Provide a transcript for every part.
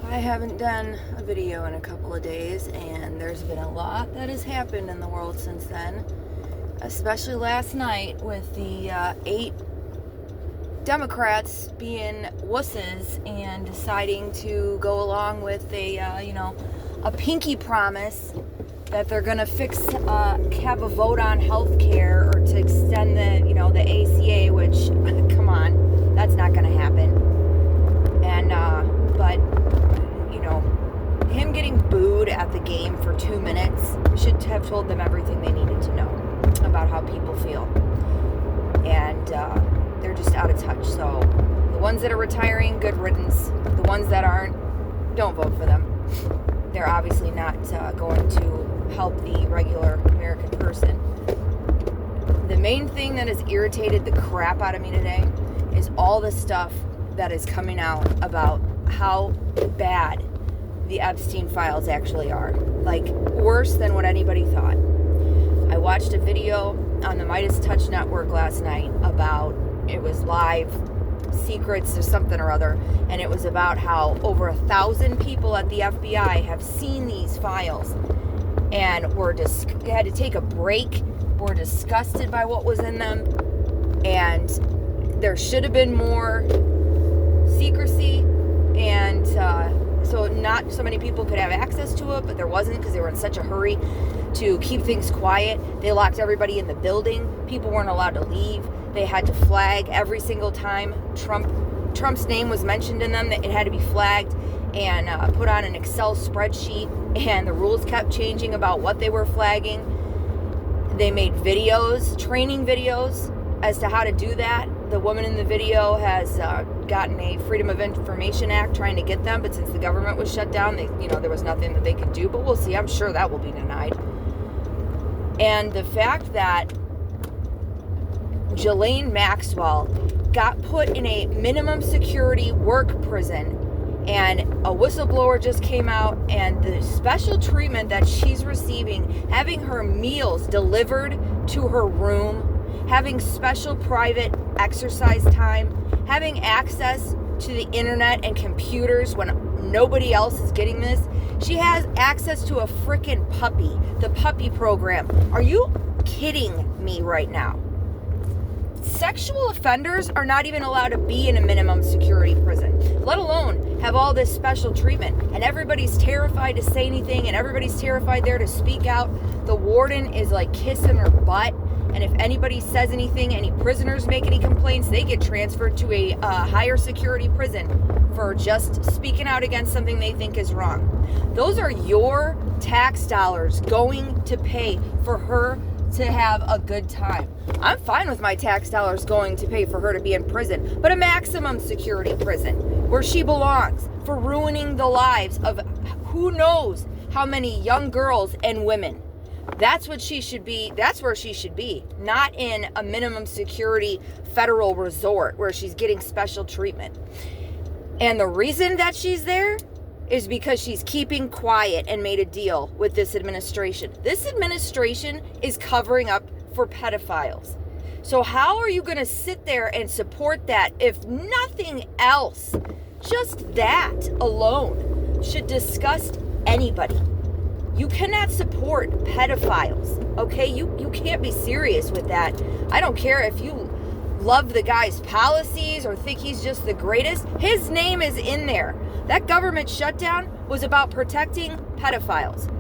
I haven't done a video in a couple of days, and there's been a lot that has happened in the world since then, especially last night with the 8 Democrats being wusses and deciding to go along with a pinky promise that they're going to have a vote on health care or to extend the ACA, which, come on, that's not going to happen. And, but him getting booed at the game for 2 minutes should have told them everything they needed to know about how people feel. And they're just out of touch. So the ones that are retiring, good riddance. The ones that aren't, don't vote for them. They're obviously not going to help the regular American person. The main thing that has irritated the crap out of me today is all the stuff that is coming out about how bad the Epstein files actually are. Like, worse than what anybody thought. I watched a video on the Midas Touch Network last night about, it was live secrets or something or other, and it was about how over 1,000 people at the FBI have seen these files and had to take a break, were disgusted by what was in them, and there should have been more secrecy, and so not so many people could have access to it, but there wasn't because they were in such a hurry to keep things quiet. They locked everybody in the building. People weren't allowed to leave. They had to flag every single time Trump's name was mentioned in them. That it had to be flagged and put on an Excel spreadsheet, and the rules kept changing about what they were flagging. They made videos, training videos as to how to do that. The woman in the video has gotten a Freedom of Information Act trying to get them, but since the government was shut down, there was nothing that they could do. But we'll see. I'm sure that will be denied. And the fact that Ghislaine Maxwell got put in a minimum security work prison, and a whistleblower just came out, and the special treatment that she's receiving, having her meals delivered to her room, having special private exercise time, having access to the internet and computers when nobody else is getting this. She has access to a freaking puppy, the puppy program. Are you kidding me right now? Sexual offenders are not even allowed to be in a minimum security prison, let alone have all this special treatment. And everybody's terrified to say anything, and everybody's terrified there to speak out. The warden is like kissing her butt. And if anybody says anything, any prisoners make any complaints, they get transferred to a higher security prison for just speaking out against something they think is wrong. Those are your tax dollars going to pay for her to have a good time. I'm fine with my tax dollars going to pay for her to be in prison, but a maximum security prison where she belongs, for ruining the lives of who knows how many young girls and women. That's what she should be. That's where she should be, not in a minimum security federal resort where she's getting special treatment. And the reason that she's there is because she's keeping quiet and made a deal with this administration. This administration is covering up for pedophiles. So how are you going to sit there and support that if nothing else, just that alone should disgust anybody? You cannot support pedophiles, okay? You can't be serious with that. I don't care if you love the guy's policies or think he's just the greatest. His name is in there. That government shutdown was about protecting pedophiles.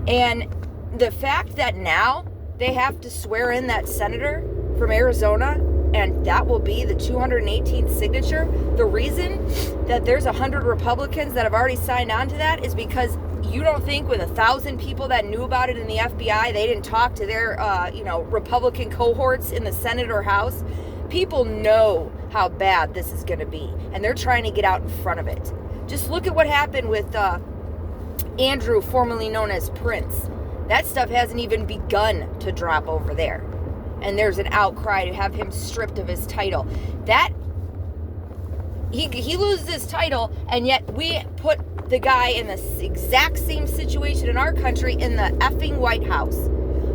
And the fact that now they have to swear in that senator from Arizona, and that will be the 218th signature. The reason that there's 100 Republicans that have already signed on to that is because you don't think with 1,000 people that knew about it in the FBI, they didn't talk to their, Republican cohorts in the Senate or House? People know how bad this is going to be, and they're trying to get out in front of it. Just look at what happened with Andrew, formerly known as Prince. That stuff hasn't even begun to drop over there. And there's an outcry to have him stripped of his title. That he loses his title, and yet we put the guy in the exact same situation in our country in the effing White House.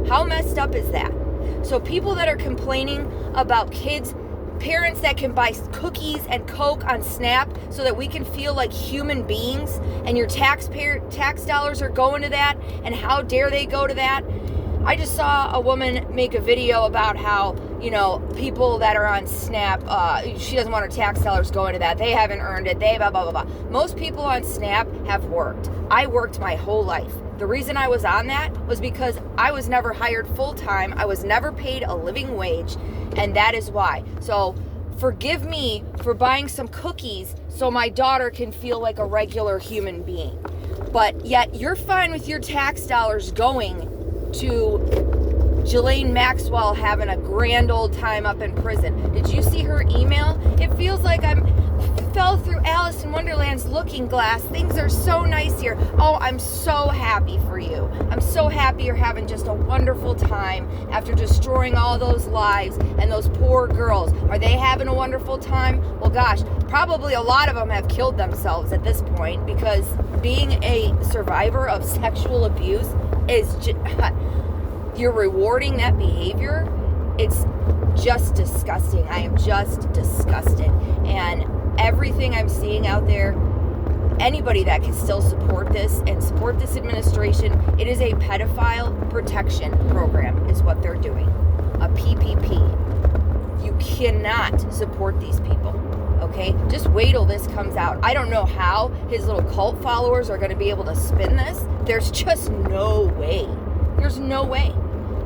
How messed up is that? So people that are complaining about kids parents that can buy cookies and Coke on Snap so that we can feel like human beings, and your tax dollars are going to that, and how dare they go to that? I just saw a woman make a video about how, people that are on Snap, she doesn't want her tax dollars going to that. They haven't earned it. They blah, blah, blah, blah. Most people on Snap have worked. I worked my whole life. The reason I was on that was because I was never hired full-time. I was never paid a living wage, and that is why. So forgive me for buying some cookies so my daughter can feel like a regular human being. But yet you're fine with your tax dollars going to Ghislaine Maxwell having a grand old time up in prison. Did you see her email? It feels like I fell through Alice in Wonderland's looking glass. Things are so nice here. Oh, I'm so happy for you. I'm so happy you're having just a wonderful time after destroying all those lives and those poor girls. Are they having a wonderful time? Well, gosh, probably a lot of them have killed themselves at this point, because being a survivor of sexual abuse is you're rewarding that behavior. It's just disgusting. I am just disgusted. And everything I'm seeing out there, anybody that can still support this and support this administration, it is a pedophile protection program is what they're doing. A PPP. You cannot support these people. Okay? Just wait till this comes out. I don't know how his little cult followers are going to be able to spin this. There's just no way. There's no way.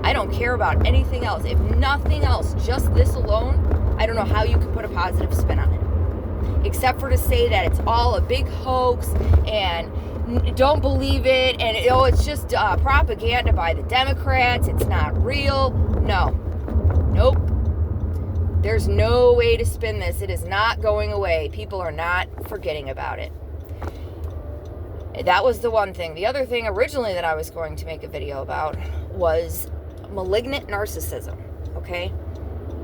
I don't care about anything else. If nothing else, just this alone, I don't know how you could put a positive spin on it. Except for to say that it's all a big hoax and don't believe it, and it's just propaganda by the Democrats. It's not real. No. Nope. There's no way to spin this. It is not going away. People are not forgetting about it. That was the one thing. The other thing originally that I was going to make a video about was malignant narcissism, okay?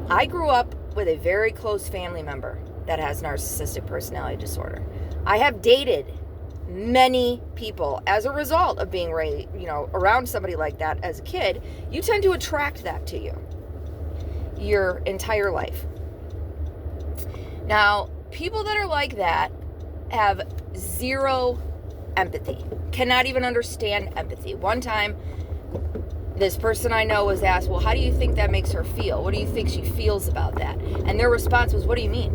I grew up with a very close family member that has narcissistic personality disorder. I have dated many people as a result of being raised, around somebody like that as a kid. You tend to attract that to you your entire life. Now, people that are like that have zero empathy, cannot even understand empathy. One time, this person I know was asked, well, how do you think that makes her feel? What do you think she feels about that? And their response was, what do you mean?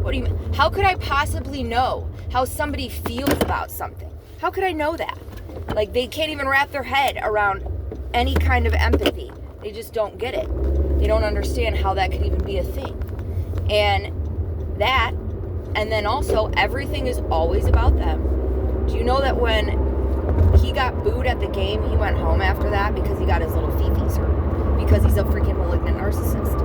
What do you mean? How could I possibly know how somebody feels about something? How could I know that? Like, they can't even wrap their head around any kind of empathy. They just don't get it. They don't understand how that could even be a thing. And then also everything is always about them. Do you know that when he got booed at the game, he went home after that because he got his little fifis hurt? Because he's a freaking malignant narcissist.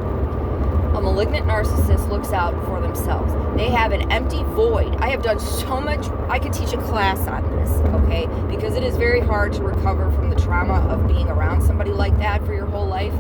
A malignant narcissist looks out for themselves. They have an empty void. I have done so much. I could teach a class on this, okay? Because it is very hard to recover from the trauma of being around somebody like that for your whole life.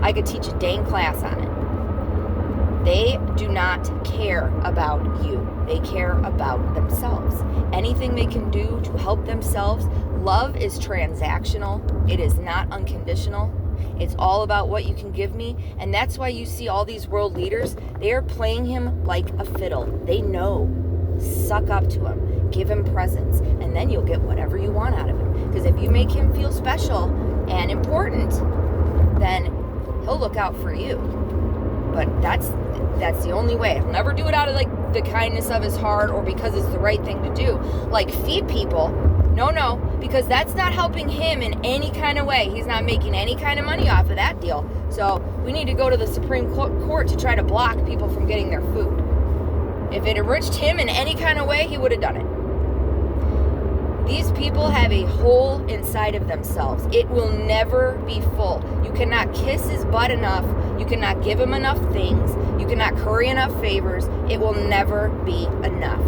I could teach a dang class on it. They do not care about you. They care about themselves. Anything they can do to help themselves. Love is transactional. It is not unconditional. It's all about what you can give me. And that's why you see all these world leaders, they are playing him like a fiddle. They know. Suck up to him. Give him presents. And then you'll get whatever you want out of him. Because if you make him feel special and important, then he'll look out for you. But that's the only way. He'll never do it out of like the kindness of his heart or because it's the right thing to do. Like feed people. No, because that's not helping him in any kind of way. He's not making any kind of money off of that deal. So we need to go to the Supreme Court to try to block people from getting their food. If it enriched him in any kind of way, he would have done it. These people have a hole inside of themselves. It will never be full. You cannot kiss his butt enough. You cannot give him enough things. You cannot curry enough favors. It will never be enough.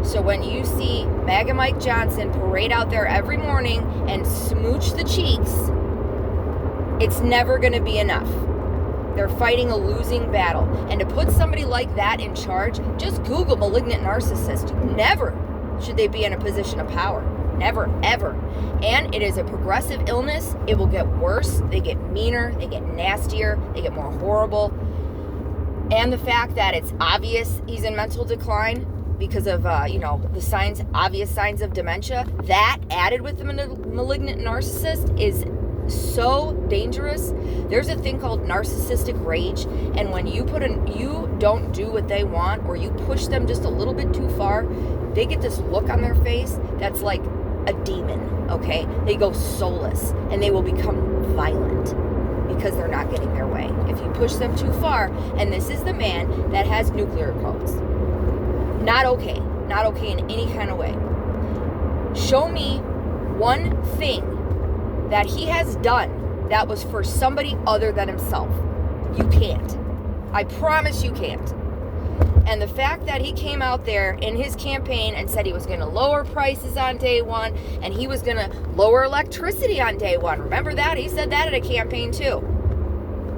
So when you see MAGA Mike Johnson parade out there every morning and smooch the cheeks, it's never going to be enough. They're fighting a losing battle. And to put somebody like that in charge, just Google malignant narcissist. Never should they be in a position of power. Never, ever. And it is a progressive illness. It will get worse. They get meaner. They get nastier. They get more horrible. and the fact that it's obvious he's in mental decline because of, the obvious signs of dementia, that added with the malignant narcissist is so dangerous. There's a thing called narcissistic rage, and when you don't do what they want, or you push them just a little bit too far, they get this look on their face that's like a demon, okay? They go soulless, and they will become violent because they're not getting their way. If you push them too far, and this is the man that has nuclear codes. Not okay in any kind of way. Show me one thing that he has done that was for somebody other than himself. You can't. I promise you can't. And the fact that he came out there in his campaign and said he was going to lower prices on day one, and he was going to lower electricity on day one. Remember that? He said that at a campaign too.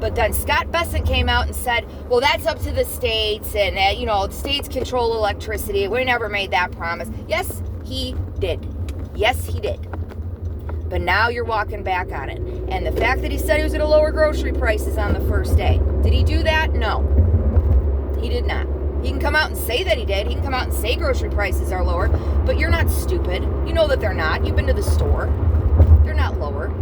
But then Scott Bessent came out and said, well, that's up to the states, and the states control electricity. We never made that promise. Yes, he did. Yes, he did. But now you're walking back on it. And the fact that he said he was going to lower grocery prices on the first day. Did he do that? No. He did not. He can come out and say that he did. He can come out and say grocery prices are lower. But you're not stupid. You know that they're not. You've been to the store. They're not lower.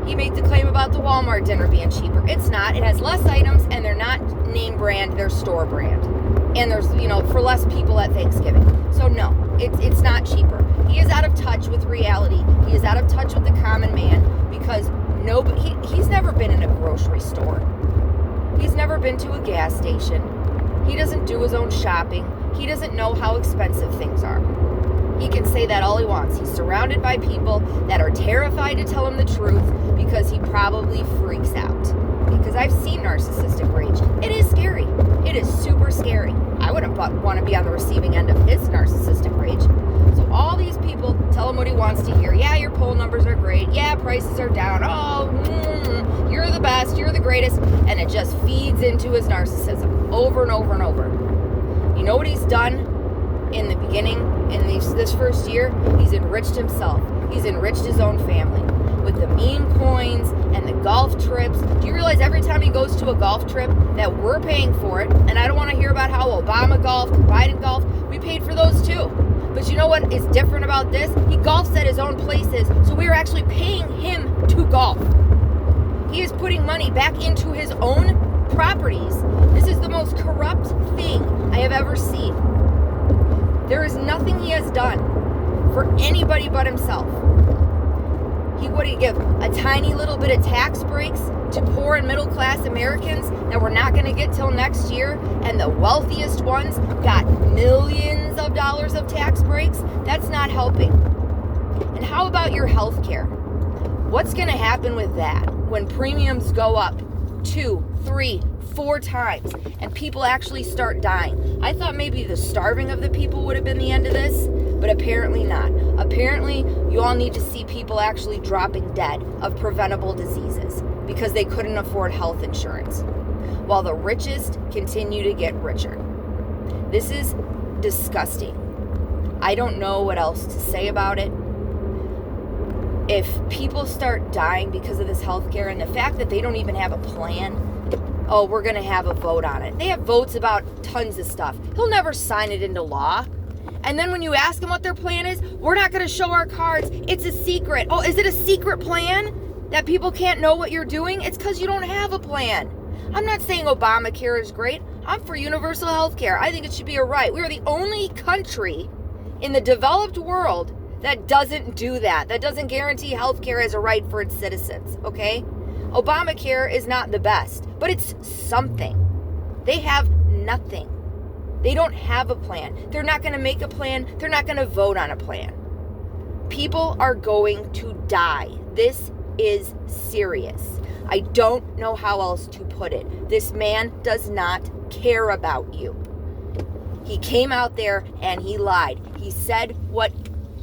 He made the claim about the Walmart dinner being cheaper. It's not. It has less items, and they're not name brand. They're store brand. And there's, for less people at Thanksgiving. So no, it's not cheaper. He is out of touch with reality. He is out of touch with the common man because he's never been in a grocery store. He's never been to a gas station. He doesn't do his own shopping. He doesn't know how expensive things are. He can say that all he wants. He's surrounded by people that are terrified to tell him the truth because he probably freaks out. Because I've seen narcissistic rage. It is scary. It is super scary. I wouldn't want to be on the receiving end of his narcissistic rage. So all these people tell him what he wants to hear. Yeah, your poll numbers are great. Yeah, prices are down. Oh, you're the best. You're the greatest. And it just feeds into his narcissism over and over and over. You know what he's done in the beginning, in this first year? He's enriched himself. He's enriched his own family with the meme coins and the golf trips. Do you realize every time he goes to a golf trip that we're paying for it? And I don't want to hear about how Obama golfed, Biden golfed. We paid for those too. But you know what is different about this? He golfs at his own places, so we are actually paying him to golf. He is putting money back into his own properties. This is the most corrupt thing I have ever seen. There is nothing he has done for anybody but himself. Would he give a tiny little bit of tax breaks to poor and middle class Americans that we're not going to get till next year, and the wealthiest ones got millions of dollars of tax breaks? That's not helping. And how about your health care? What's going to happen with that when premiums go up 2, 3, 4 times and people actually start dying? I thought maybe the starving of the people would have been the end of this, but apparently not. Apparently, you all need to see people actually dropping dead of preventable diseases because they couldn't afford health insurance, while the richest continue to get richer. This is disgusting. I don't know what else to say about it. If people start dying because of this healthcare, and the fact that they don't even have a plan, oh, we're going to have a vote on it. They have votes about tons of stuff. He'll never sign it into law. And then when you ask them what their plan is, we're not going to show our cards. It's a secret. Oh, is it a secret plan that people can't know what you're doing? It's because you don't have a plan. I'm not saying Obamacare is great. I'm for universal health care. I think it should be a right. We are the only country in the developed world that doesn't do that doesn't guarantee health care as a right for its citizens, okay? Obamacare is not the best, but it's something. They have nothing. They don't have a plan. They're not going to make a plan. They're not going to vote on a plan. People are going to die. This is serious. I don't know how else to put it. This man does not care about you. He came out there and he lied. He said what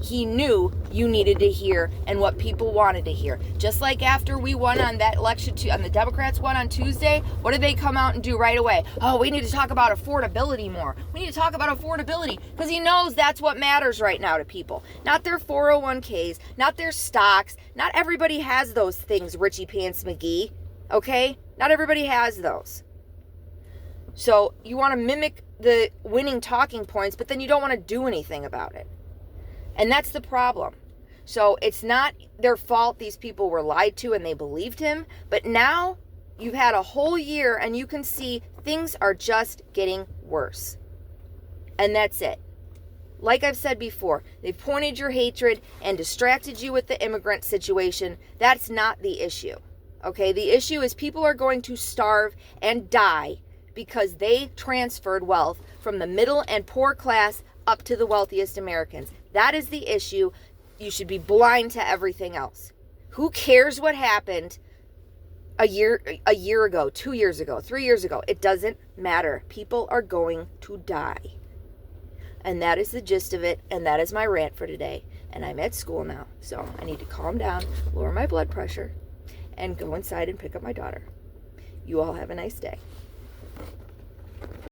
he knew you needed to hear and what people wanted to hear. Just like after we won on that election, and the Democrats won on Tuesday, what did they come out and do right away? Oh, we need to talk about affordability more. We need to talk about affordability because he knows that's what matters right now to people. Not their 401ks, not their stocks. Not everybody has those things, Richie Pants McGee, okay? Not everybody has those. So you want to mimic the winning talking points, but then you don't want to do anything about it. And that's the problem. So it's not their fault these people were lied to and they believed him, but now you've had a whole year and you can see things are just getting worse. And that's it. Like I've said before, they've pointed your hatred and distracted you with the immigrant situation. That's not the issue. Okay, the issue is people are going to starve and die because they transferred wealth from the middle and poor class up to the wealthiest Americans. That is the issue. You should be blind to everything else. Who cares what happened a year ago, 2 years ago, 3 years ago? It doesn't matter. People are going to die. And that is the gist of it, and that is my rant for today. And I'm at school now, so I need to calm down, lower my blood pressure, and go inside and pick up my daughter. You all have a nice day.